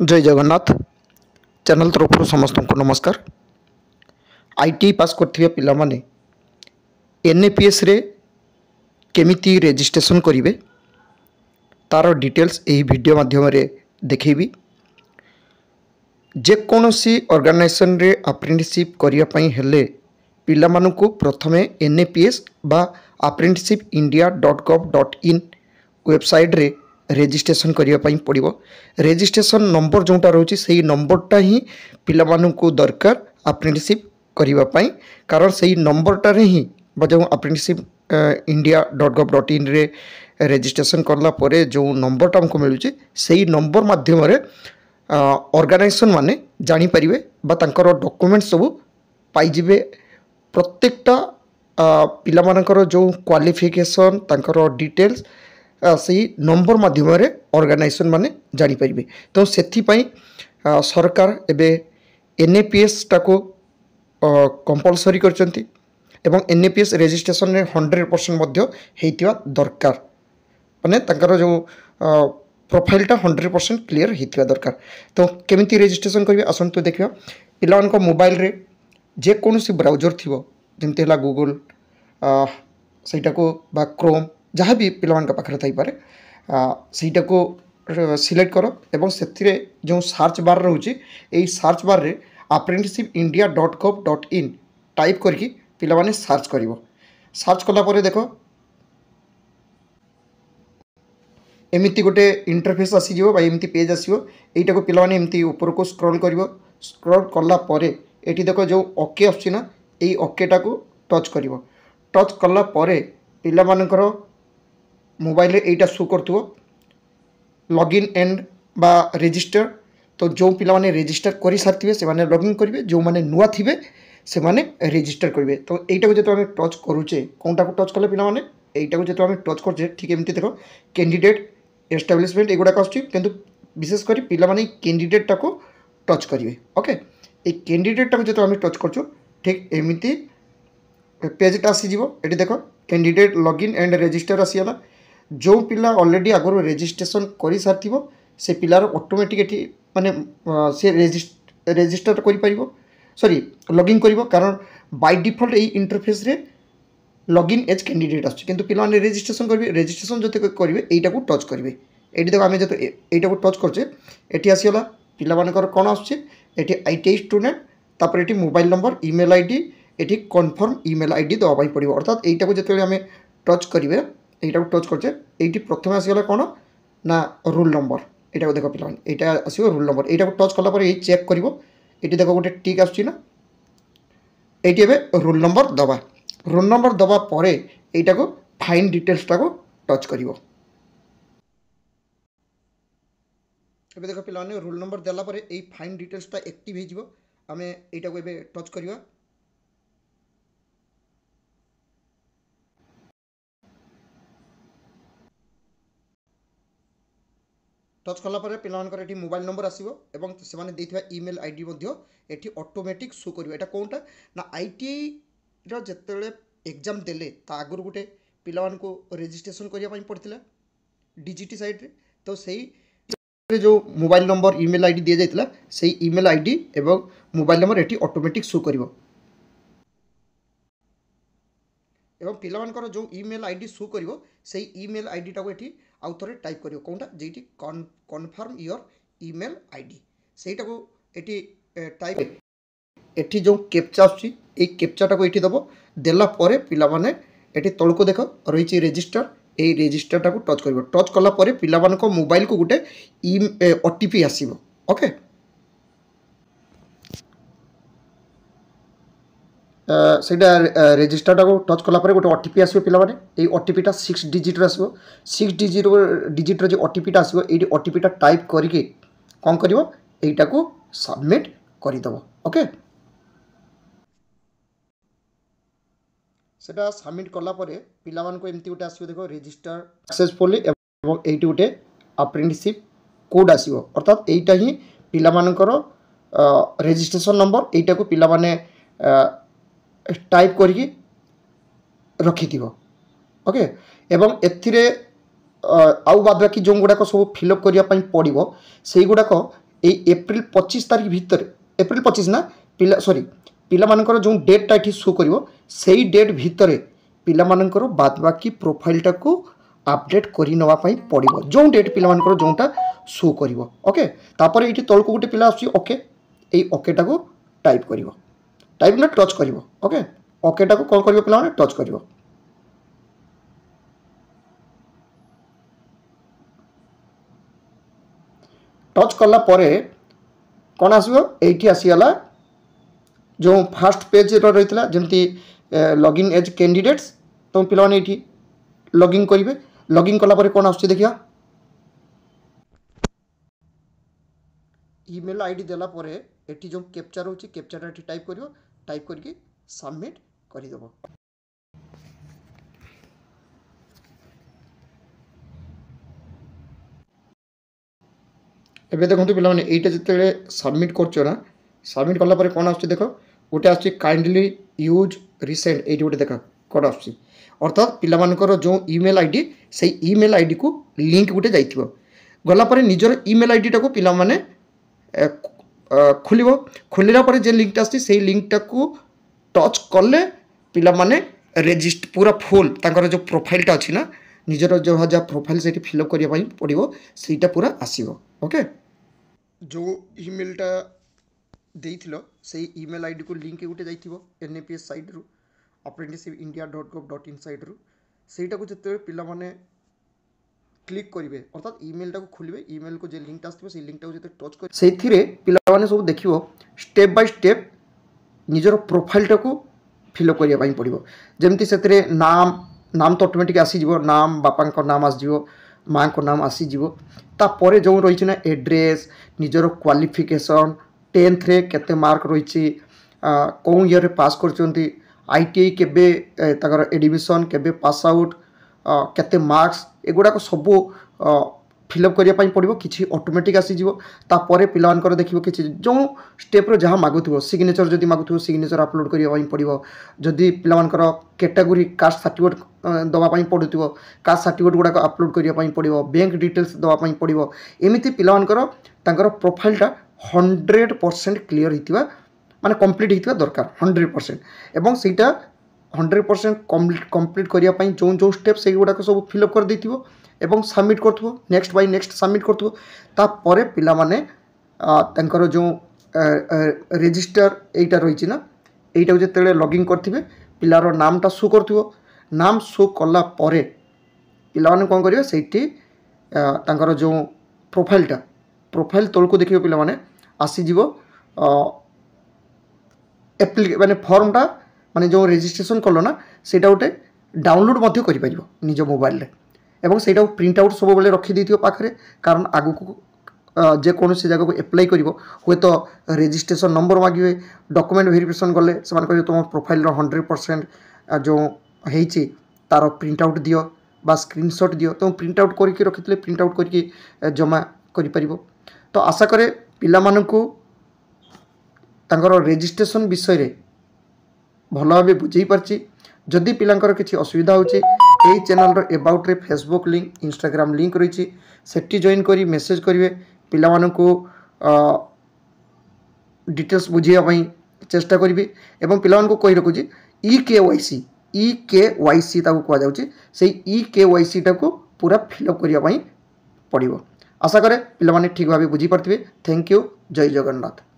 जय जगन्नाथ चैनल तरफ समस्त को नमस्कार। आईटीआई पास करथिबे पिला माने एनएपीएस रे केमिति रजिस्ट्रेशन करिवे तार डिटेल्स एही वीडियो माध्यम रे देखैबी। जे कोनोसी ऑर्गेनाइजेशन रे अप्रेंटिसशिप करिया पई हेले पिला मानकु प्रथमे एनएपीएस बा apprenticeshipindia.gov.in वेबसाइट रे रजिस्ट्रेशन करिया पई पड़िबो। रजिस्ट्रेशन नंबर जोटा रहउची सेही नंबरटा ही पिला मानकु दरकार अप्रेंटिसशिप करिवा पई, कारण सेही नंबरटा रे ही बजो अप्रेंटिसशिप india.gov.in रे रजिस्ट्रेशन करला परे जो नंबरटा हमको मिलुची सेही नंबर माध्यम रे ऑर्गेनाइजेशन माने जानि परिबे बा तांकर डॉक्यूमेंट सब पाई जिवे। प्रत्येकटा पिला मानकर जो क्वालिफिकेशन तांकर डिटेल्स सही नंबर माध्यम रे ऑर्गेनाइजेशन माने जानि परिबे। तो सेथि पई सरकार एबे एनएपीएस टाको कंपलसरी करचंती एवं एनएपीएस रजिस्ट्रेशन रे 100% मध्य हेतिवा दरकार, माने तांकर जो प्रोफाइलटा 100% क्लियर हेतिवा दरकार। तो केमिति रजिस्ट्रेशन करिवे आसंतु देखिबा। पिलानको मोबाइल रे जे कोनोसी ब्राउजर थिबो जेमते हला गूगल सेटा को बा क्रोम जहाँ भी पिलामान का पाखरे थाई पारे सेटा को सिलेक्ट करो एवं सेथिरे जो सर्च बार रहउची एई सर्च बार रे apprenticeshipindia.gov.in टाइप करके पिला माने सर्च करिवो। सर्च कला परे देखो एमिति गोटे इंटरफेस आसी जिवो बा एमिति पेज आसीवो। एइटा को पिला माने एमिति ऊपर को स्क्रॉल करिवो। स्क्रॉल कला परे एठी देखो जो ओके आछि ना, एई ओके टा को टच करिवो। टच कला परे पिला मानकर मोबाइल रे एइटा शो करथुवो लॉगिन एंड बा रजिस्टर। तो जो पिला माने रजिस्टर करि सारथिबे से माने लॉगिन करिवे, जो माने नुवा थिबे से माने रजिस्टर करिवे। तो एइटा को जेतो हम टच करूचे कोनटा को टच करले पिला माने एइटा को जेतो हम टच करछे ठीक एमति देखो कैंडिडेट एस्टैब्लिशमेंट एगुडा आछि, किंतु विशेष करी पिला माने कैंडिडेट टा को टच करिवे। ओके, ए कैंडिडेट टा को जेतो हम टच करछु ठीक एमिति पेजटा आसी जीवो। एटी देखो कैंडिडेट लॉगिन एंड रजिस्टर आसीला। जो पिला ऑलरेडी आगरो रजिस्ट्रेशन करि सारथिबो से पिलार ऑटोमेटिक एटी माने से रजिस्टर करि परिबो, सॉरी लॉगिन करिवो, कारण बाय डिफॉल्ट एई इंटरफेस रे लॉगिन एज कैंडिडेट आछि, किंतु पिला माने रजिस्ट्रेशन करिवे। रजिस्ट्रेशन जते करिवे एइटा को टच करिवे। एटी देखो आमे जते एइटा को टच करछे एटी आसीला पिला मानकर कोन आछि एटी आईटीआई स्टूडेंट, तापर eighty mobile number email ID eighty confirm email ID दवा पाई पड़िबो। अर्थात एइटा को जते आमे टच करिवे एइटा को टच करछे एइटी प्रथम आसीला कोन ना रोल नंबर। एइटा को देखो पिला माने एइटा आसीबो रोल नंबर। एइटा को टच करला परे एइ चेक करिवो। एटी देखो गोटे टिक आछि ना, एइटी एबे रोल नंबर दबा। रोल नंबर दबा परे एइटा को फाइन डिटेल्स टा को टच करिवो। एबे देखो पिला माने रोल नंबर देला परे एइ फाइन डिटेल्स टा एक्टिव हे जिवो। आमे एइटा को एबे टच करिवा। टच कला परे पिलानकर एठी मोबाइल नंबर आसीबो एवं से माने देथिबा ईमेल आईडी मध्य एठी ऑटोमेटिक शो करिवो। एटा कोनटा ना आईटीआई रो जेतेले एग्जाम देले ता आगुर गुटे पिलावान को रजिस्ट्रेशन करिया पई पड़थिला डीजीटी साइट रे। तो सेही जो मोबाइल नंबर ईमेल आईडी दिया जायतिला सेही ईमेल आईडी एवं मोबाइल नंबर एठी ऑटोमेटिक शो करिवो। एवं पिलावानकर जो ईमेल आईडी शो करिवो सेही ईमेल आईडी टा को एठी आउ थरे टाइप करिवो कोनटा जेठी कन्फर्म योर ईमेल आईडी सेटा को एठी टाइप एठी जो कैप्चा आछि ए कैप्चा टा को एठी दबो। देला परे पिला माने एठी तळ को देखो रहिछि रजिस्टर, ए रजिस्टर टा को टच करिवो। टच कला परे पिला मानको मोबाइल को गुटे ओटीपी आसीबो। ओके, सेटा रजिस्टर टा को टच कला परे गोटे ओटीपी आसीबो पिला माने। ए ओटीपी टा 6 डिजिट रे आसीबो। 6 डिजिट रे जे ओटीपी टा आसीबो एडी ओटीपी टा टाइप करके कोन करिवो एइटा को सबमिट करि दबो। ओके, सेटा सबमिट कला परे पिला मान को एमती गोटे आसीबो देखो रजिस्टर सक्सेसफुली एवं एइटी गोटे अप्रेंटिसशिप कोड आसीबो। अर्थात एइटा ही पिला मानकर रजिस्ट्रेशन नंबर एइटा को पिला माने टाइप करके रखिथिबो। ओके, एवं एथिरे आउ बाद बाकी जो गुड़ाक सब फिलअप करने पड़ो से गुड़ाक एप्रिल 25 तारीख भितर एप्रिल 25 ना पिला सॉरी पिलामानकर जो डेटा ये शो कर से डेट भितर पिलामानकर बाद बाकी प्रोफाइलटा को अपडेट करने पड़ो जो डेट पिलामानकर जोटा शो कर ओके तापर ये तौक गोटे पिला ओके ये ओकेटा को टाइप कर टाइप ना टच कर ओके ओकेटा को कौन कर पिला टच कर टच कला कौन आसो ये आसीगला जो फास्ट पेज रही है जमती लॉगिन एज कैंडिडेट्स तो पिलाने ये लॉगिन करेंगे लॉगिन कला कौन आस देखिए ईमेल आईडी देला परे एटी जो कैप्चा रोची कैप्चाटा एटी टाइप करियो टाइप करके सबमिट कर देबो एबे देखो पिला माने एटा जते सबमिट करछो ना सबमिट कला परे कोन आछी देखो गोटे आछी काइंडली यूज रिसेंट एटी गोटे देखो कोन आछी अर्थात पिला मानकर जो ईमेल आईडी से ईमेल आईडी को लिंक गोटे जाइथिबो गला परे निजर ईमेल आईडी टा को पिला माने खोल खोलला पर जे लिंकटा आसी से लिंकटा को टच कले पिला माने रेजिस्ट पूरा फुल तांकर जो प्रोफाइलटा अछि ना निजर जो हजा प्रोफाइल से फिलअप करिया पई पड़िबो सेटा पूरा आसीबो ओके जो ईमेलटा देइथिलो से ईमेल आईडी को लिंक गोटे जाइथिबो एनएपीएस साइट रु apprenticeshipindia.gov.in साइट रु सेटा को जते पिला माने क्लिक करेंगे अर्थात ईमेल को खोलिए ईमेल को जो लिंक आसो से लिंक को जो टच कर से पे सब देख स्टेप बाय स्टेप निजर प्रोफाइलटा को फिलअप करने पड़ो जमती से नाम नाम तो ऑटोमेटिक आसीज नाम बापा नाम आसो माँ को नाम आसीज तापर जो रही ना एड्रेस निजर क्वालिफिकेशन 10th रे केते मार्क रही कौन ईयर पास कर आईटीआई केबे ताकर एडमिशन केबे पास आउट केते मार्क्स एगुड़ाक सब फिलअप करने पड़ो कि ऑटोमेटिक आसीज तापर पिलांकर देखिए कि जो स्टेप्र जहाँ मागुव सिग्नेचर जदि मागुव सिग्नेचर अपलोड करने पड़ो जदि पिलांकर कैटेगोरी कास्ट सर्टिफिकेट दवाई पड़ुव कास्ट सर्टिफिकेट गुड़ाक अपलोड करने पड़ो बैंक डिटेल्स दवाई पड़ो एमती पिलांकर तांकर प्रोफाइलटा 100% क्लीयर होता माने कंप्लीट होता दरकार 100% एवं सेटा 100% कंप्लीट करने जो जो स्टेप से गुड़ाक सब फिलअप कर देथिबो एवं सबमिट करथबो नेक्स्ट बाय नेक्स्ट सबमिट करथबो तापर पिला माने तांकर जो रजिस्टर एटा रही ना एटा जते लॉगिन करथिबे पिलार नामटा शो करथिबो नाम शो कला परे पिला माने कोन करिवे सेठी तांकर जो प्रोफाइल तलको देखिबो पिला माने आसी जीवो माने फॉर्मटा माने जो रजिस्ट्रेशन कलो ना सेटा गोटे डाउनलोड मध्य करि परिबो निज मोबाइल रे एवं सेटा प्रिंट आउट सब बेले रखी देथियो पाखरे कारण आगु को जे कोनोसी जगह को अप्लाई करिवो होय तो रजिस्ट्रेशन नंबर मागिवे डॉक्यूमेंट वेरिफिकेशन गले समान कहि तुम प्रोफाइल रो 100% जो हेछि तार प्रिंट आउट दियो बा स्क्रीनशॉट दियो तुम प्रिंट आउट करके रखितले प्रिंट आउट करके जमा करि परिबो तो आशा करे पिला मानकु तांकर रजिस्ट्रेशन विषय रे भल भाव बुझे पार्ची जदि पिलांकर किसी असुविधा होची यही चैनल रो अबाउट रे फेसबुक लिंक इंस्टाग्राम लिंक रही सेठी जॉइन करी मेसेज करेंगे पिला मानकु डिटेल्स बुझाई चेष्टा करी एवं पिला मानकु कहि रखुची EKYC ताको कह जाउची से EKYC टाको पूरा फिलअप करने पड़ो आशा करे पिला माने ठीक भाव बुझी पार्थिबे थैंक यू जय जगन्नाथ।